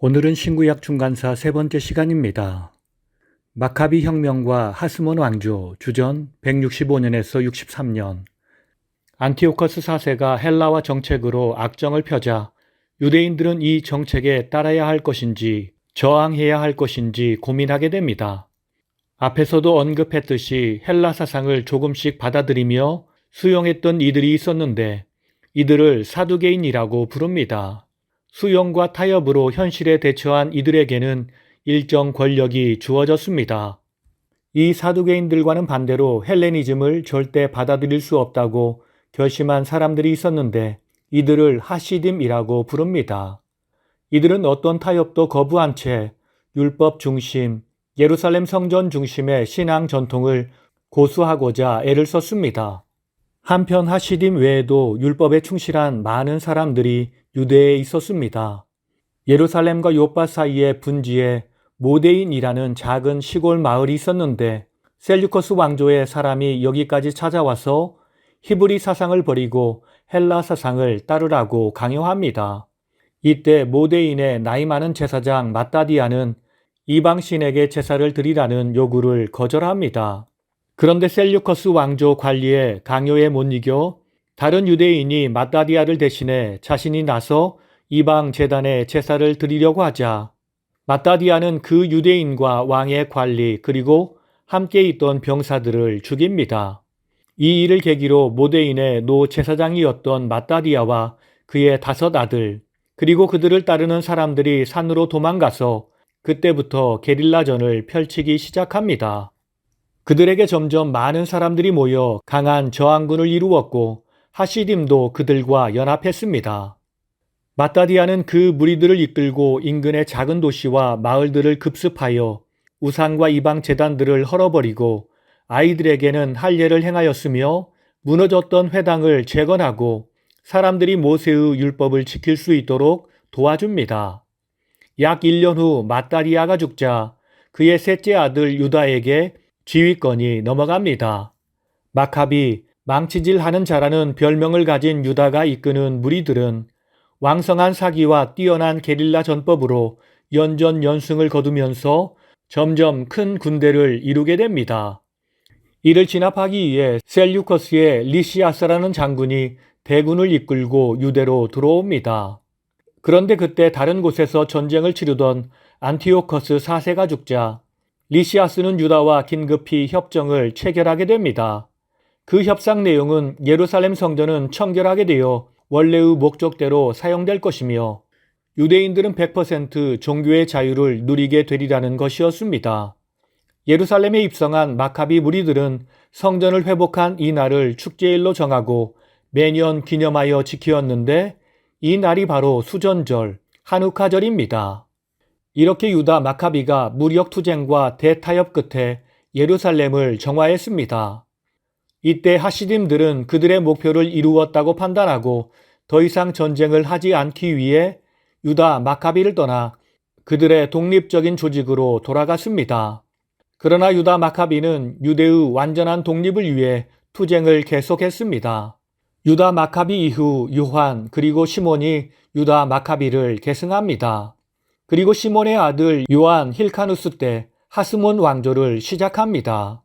오늘은 신구약 중간사 세 번째 시간입니다. 마카비 혁명과 하스몬 왕조 주전 165년에서 63년. 안티오커스 4세가 헬라화 정책으로 악정을 펴자 유대인들은 이 정책에 따라야 할 것인지 저항해야 할 것인지 고민하게 됩니다. 앞에서도 언급했듯이 헬라 사상을 조금씩 받아들이며 수용했던 이들이 있었는데 이들을 사두개인이라고 부릅니다. 수용과 타협으로 현실에 대처한 이들에게는 일정 권력이 주어졌습니다. 이 사두개인들과는 반대로 헬레니즘을 절대 받아들일 수 없다고 결심한 사람들이 있었는데 이들을 하시딤이라고 부릅니다. 이들은 어떤 타협도 거부한 채 율법 중심, 예루살렘 성전 중심의 신앙 전통을 고수하고자 애를 썼습니다. 한편 하시딤 외에도 율법에 충실한 많은 사람들이 유대에 있었습니다. 예루살렘과 요파 사이의 분지에 모데인이라는 작은 시골 마을이 있었는데 셀류커스 왕조의 사람이 여기까지 찾아와서 히브리 사상을 버리고 헬라 사상을 따르라고 강요합니다. 이때 모데인의 나이 많은 제사장 마따디아는 이방신에게 제사를 드리라는 요구를 거절합니다. 그런데 셀류커스 왕조 관리의 강요에 못 이겨 다른 유대인이 마따디아를 대신해 자신이 나서 이방 제단에 제사를 드리려고 하자 마따디아는 그 유대인과 왕의 관리 그리고 함께 있던 병사들을 죽입니다. 이 일을 계기로 모데인의 노 제사장이었던 마따디아와 그의 5 아들 그리고 그들을 따르는 사람들이 산으로 도망가서 그때부터 게릴라전을 펼치기 시작합니다. 그들에게 점점 많은 사람들이 모여 강한 저항군을 이루었고 하시딤도 그들과 연합했습니다. 마따디아는 그 무리들을 이끌고 인근의 작은 도시와 마을들을 급습하여 우상과 이방 제단들을 헐어버리고 아이들에게는 할례를 행하였으며 무너졌던 회당을 재건하고 사람들이 모세의 율법을 지킬 수 있도록 도와줍니다. 약 1년 후 마따디아가 죽자 그의 셋째 아들 유다에게 지휘권이 넘어갑니다. 마카비, 망치질하는 자라는 별명을 가진 유다가 이끄는 무리들은 왕성한 사기와 뛰어난 게릴라 전법으로 연전연승을 거두면서 점점 큰 군대를 이루게 됩니다. 이를 진압하기 위해 셀류커스의 리시아스라는 장군이 대군을 이끌고 유대로 들어옵니다. 그런데 그때 다른 곳에서 전쟁을 치르던 안티오커스 4세가 죽자 리시아스는 유다와 긴급히 협정을 체결하게 됩니다. 그 협상 내용은 예루살렘 성전은 청결하게 되어 원래의 목적대로 사용될 것이며 유대인들은 100% 종교의 자유를 누리게 되리라는 것이었습니다. 예루살렘에 입성한 마카비 무리들은 성전을 회복한 이 날을 축제일로 정하고 매년 기념하여 지키었는데 이 날이 바로 수전절, 하누카절입니다. 이렇게 유다 마카비가 무력 투쟁과 대타협 끝에 예루살렘을 정화했습니다. 이때 하시딤들은 그들의 목표를 이루었다고 판단하고 더 이상 전쟁을 하지 않기 위해 유다 마카비를 떠나 그들의 독립적인 조직으로 돌아갔습니다. 그러나 유다 마카비는 유대의 완전한 독립을 위해 투쟁을 계속했습니다. 유다 마카비 이후 요한 그리고 시몬이 유다 마카비를 계승합니다. 그리고 시몬의 아들 요한 힐카누스 때 하스몬 왕조를 시작합니다.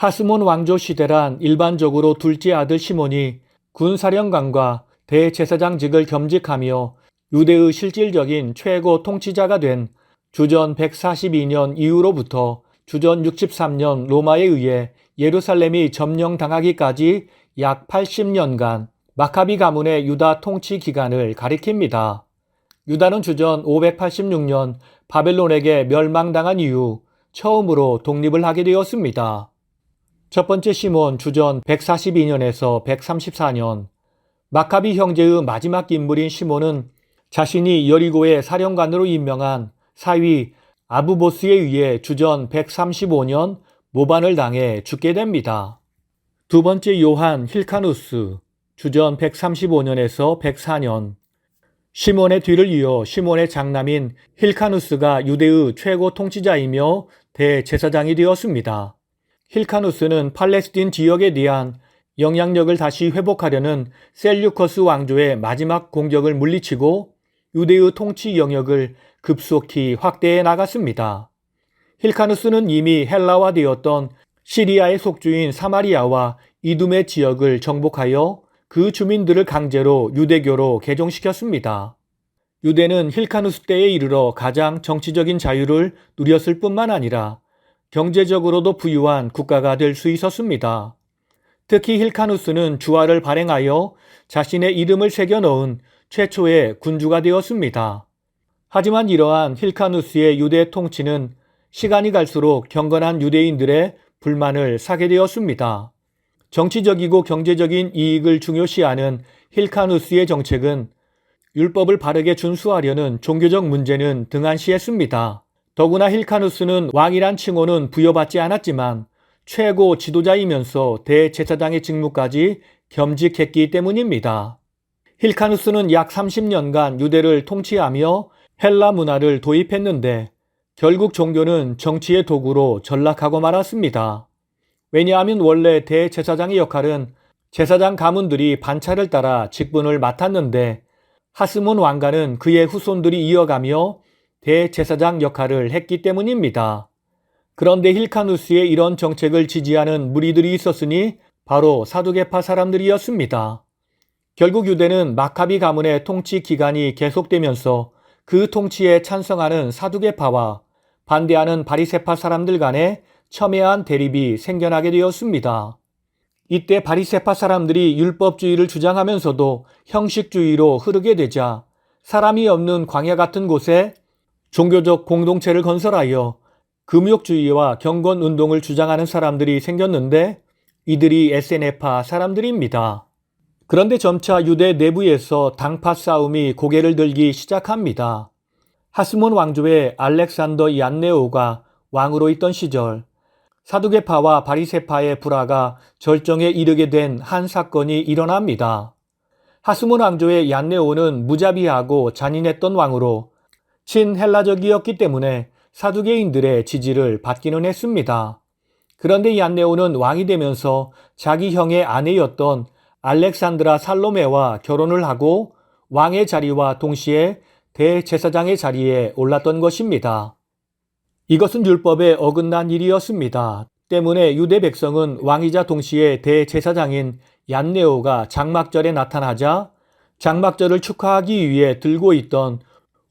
하스몬 왕조 시대란 일반적으로 둘째 아들 시몬이 군사령관과 대제사장직을 겸직하며 유대의 실질적인 최고 통치자가 된 주전 142년 이후로부터 주전 63년 로마에 의해 예루살렘이 점령당하기까지 약 80년간 마카비 가문의 유다 통치 기간을 가리킵니다. 유다는 주전 586년 바벨론에게 멸망당한 이후 처음으로 독립을 하게 되었습니다. 첫 번째 시몬 주전 142년에서 134년. 마카비 형제의 마지막 인물인 시몬은 자신이 여리고의 사령관으로 임명한 사위 아부보스에 의해 주전 135년 모반을 당해 죽게 됩니다. 두 번째 요한 힐카누스 주전 135년에서 104년. 시몬의 뒤를 이어 시몬의 장남인 힐카누스가 유대의 최고 통치자이며 대제사장이 되었습니다. 힐카누스는 팔레스틴 지역에 대한 영향력을 다시 회복하려는 셀류커스 왕조의 마지막 공격을 물리치고 유대의 통치 영역을 급속히 확대해 나갔습니다. 힐카누스는 이미 헬라화되었던 시리아의 속주인 사마리아와 이두메 지역을 정복하여 그 주민들을 강제로 유대교로 개종시켰습니다. 유대는 힐카누스 때에 이르러 가장 정치적인 자유를 누렸을 뿐만 아니라 경제적으로도 부유한 국가가 될 수 있었습니다. 특히 힐카누스는 주화를 발행하여 자신의 이름을 새겨 넣은 최초의 군주가 되었습니다. 하지만 이러한 힐카누스의 유대 통치는 시간이 갈수록 경건한 유대인들의 불만을 사게 되었습니다. 정치적이고 경제적인 이익을 중요시하는 힐카누스의 정책은 율법을 바르게 준수하려는 종교적 문제는 등한시했습니다. 더구나 힐카누스는 왕이란 칭호는 부여받지 않았지만 최고 지도자이면서 대제사장의 직무까지 겸직했기 때문입니다. 힐카누스는 약 30년간 유대를 통치하며 헬라 문화를 도입했는데 결국 종교는 정치의 도구로 전락하고 말았습니다. 왜냐하면 원래 대제사장의 역할은 제사장 가문들이 반차를 따라 직분을 맡았는데 하스몬 왕가는 그의 후손들이 이어가며 대제사장 역할을 했기 때문입니다. 그런데 힐카누스의 이런 정책을 지지하는 무리들이 있었으니 바로 사두개파 사람들이었습니다. 결국 유대는 마카비 가문의 통치 기간이 계속되면서 그 통치에 찬성하는 사두개파와 반대하는 바리새파 사람들 간에 첨예한 대립이 생겨나게 되었습니다. 이때 바리새파 사람들이 율법주의를 주장하면서도 형식주의로 흐르게 되자 사람이 없는 광야 같은 곳에 종교적 공동체를 건설하여 금욕주의와 경건운동을 주장하는 사람들이 생겼는데 이들이 에세네파 사람들입니다. 그런데 점차 유대 내부에서 당파 싸움이 고개를 들기 시작합니다. 하스몬 왕조의 알렉산더 얀네오가 왕으로 있던 시절 사두개파와 바리새파의 불화가 절정에 이르게 된 한 사건이 일어납니다. 하스몬 왕조의 얀네오는 무자비하고 잔인했던 왕으로 친헬라적이었기 때문에 사두개인들의 지지를 받기는 했습니다. 그런데 얀네오는 왕이 되면서 자기 형의 아내였던 알렉산드라 살로메와 결혼을 하고 왕의 자리와 동시에 대제사장의 자리에 올랐던 것입니다. 이것은 율법에 어긋난 일이었습니다. 때문에 유대 백성은 왕이자 동시에 대제사장인 얀네오가 장막절에 나타나자 장막절을 축하하기 위해 들고 있던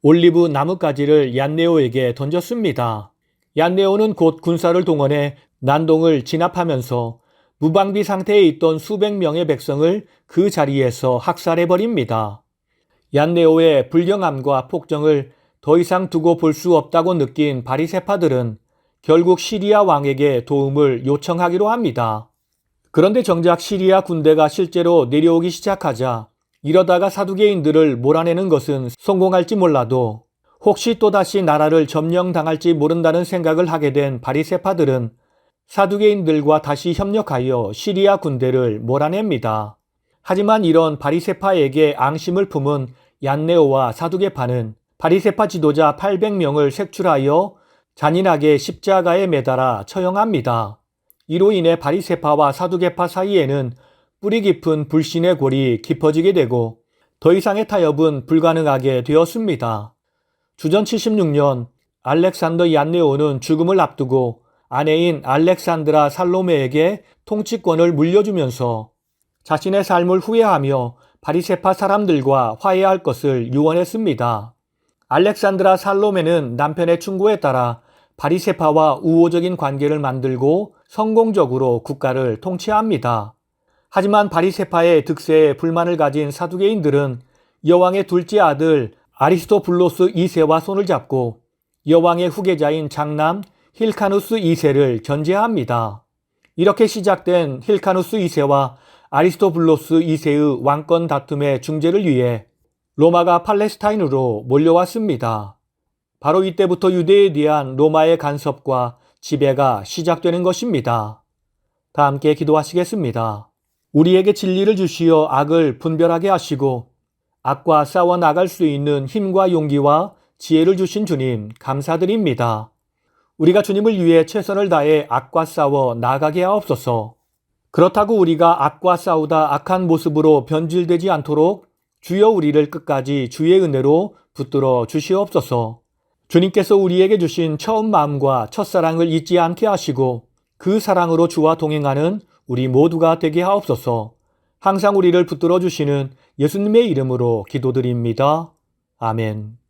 올리브 나뭇가지를 얀네오에게 던졌습니다. 얀네오는 곧 군사를 동원해 난동을 진압하면서 무방비 상태에 있던 수백 명의 백성을 그 자리에서 학살해버립니다. 얀네오의 불경함과 폭정을 더 이상 두고 볼 수 없다고 느낀 바리새파들은 결국 시리아 왕에게 도움을 요청하기로 합니다. 그런데 정작 시리아 군대가 실제로 내려오기 시작하자 이러다가 사두개인들을 몰아내는 것은 성공할지 몰라도 혹시 또다시 나라를 점령당할지 모른다는 생각을 하게 된 바리새파들은 사두개인들과 다시 협력하여 시리아 군대를 몰아냅니다. 하지만 이런 바리새파에게 앙심을 품은 얀네오와 사두개파는 바리새파 지도자 800명을 색출하여 잔인하게 십자가에 매달아 처형합니다. 이로 인해 바리새파와 사두개파 사이에는 뿌리 깊은 불신의 골이 깊어지게 되고 더 이상의 타협은 불가능하게 되었습니다. 주전 76년 알렉산더 얀네오는 죽음을 앞두고 아내인 알렉산드라 살로메에게 통치권을 물려주면서 자신의 삶을 후회하며 바리새파 사람들과 화해할 것을 유언했습니다. 알렉산드라 살로메는 남편의 충고에 따라 바리새파와 우호적인 관계를 만들고 성공적으로 국가를 통치합니다. 하지만 바리새파의 득세에 불만을 가진 사두개인들은 여왕의 둘째 아들 아리스토블로스 2세와 손을 잡고 여왕의 후계자인 장남 힐카누스 2세를 견제합니다. 이렇게 시작된 힐카누스 2세와 아리스토블로스 2세의 왕권 다툼의 중재를 위해 로마가 팔레스타인으로 몰려왔습니다. 바로 이때부터 유대에 대한 로마의 간섭과 지배가 시작되는 것입니다. 다 함께 기도하시겠습니다. 우리에게 진리를 주시어 악을 분별하게 하시고 악과 싸워 나갈 수 있는 힘과 용기와 지혜를 주신 주님 감사드립니다. 우리가 주님을 위해 최선을 다해 악과 싸워 나가게 하옵소서. 그렇다고 우리가 악과 싸우다 악한 모습으로 변질되지 않도록 주여 우리를 끝까지 주의 은혜로 붙들어 주시옵소서. 주님께서 우리에게 주신 처음 마음과 첫사랑을 잊지 않게 하시고 그 사랑으로 주와 동행하는 우리 모두가 되게 하옵소서. 항상 우리를 붙들어 주시는 예수님의 이름으로 기도드립니다. 아멘.